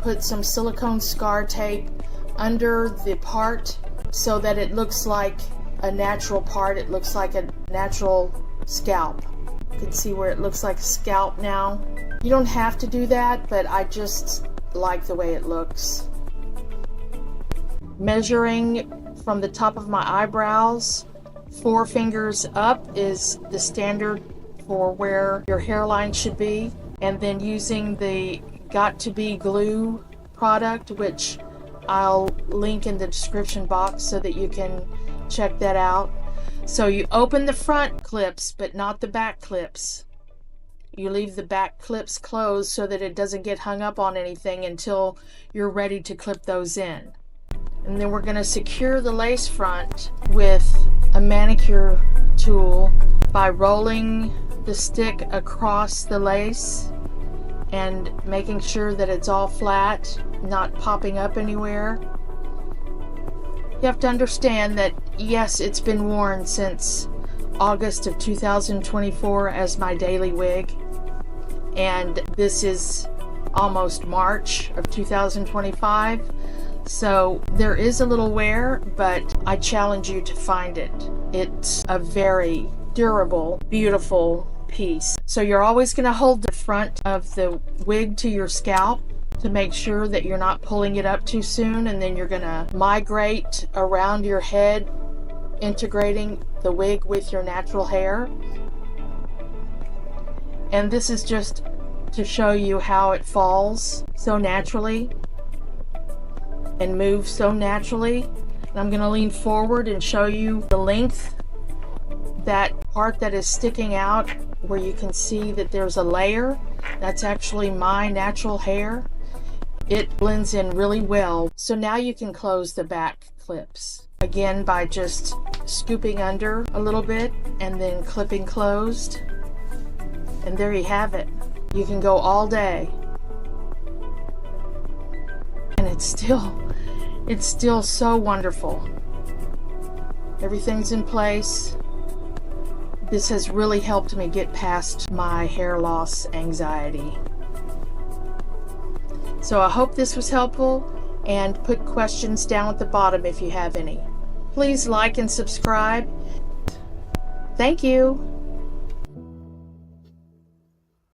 put some silicone scar tape under the part so that it looks like a natural part. It looks like a natural scalp. You can see where it looks like a scalp now. You don't have to do that, but I just like the way it looks. Measuring from the top of my eyebrows, 4 fingers up is the standard for where your hairline should be. And then using the Got To Be glue product, which I'll link in the description box so that you can check that out. So you open the front clips, but not the back clips. You leave the back clips closed so that it doesn't get hung up on anything until you're ready to clip those in. And then we're going to secure the lace front with a manicure tool by rolling the stick across the lace and making sure that it's all flat, not popping up anywhere. You have to understand that yes, it's been worn since August of 2024 as my daily wig, and this is almost March of 2025, so there is a little wear, but I challenge you to find it. It's a very durable, beautiful piece. So you're always going to hold the front of the wig to your scalp to make sure that you're not pulling it up too soon, and then you're going to migrate around your head, integrating the wig with your natural hair. And this is just to show you how it falls so naturally and moves so naturally. And I'm going to lean forward and show you the length, that part that is sticking out where you can see that there's a layer. That's actually my natural hair. It blends in really well. So now you can close the back clips. Again, by just scooping under a little bit and then clipping closed. And there you have it. You can go all day. And it's still so wonderful. Everything's in place. This has really helped me get past my hair loss anxiety. So I hope this was helpful, and put questions down at the bottom if you have any. Please like and subscribe. Thank you.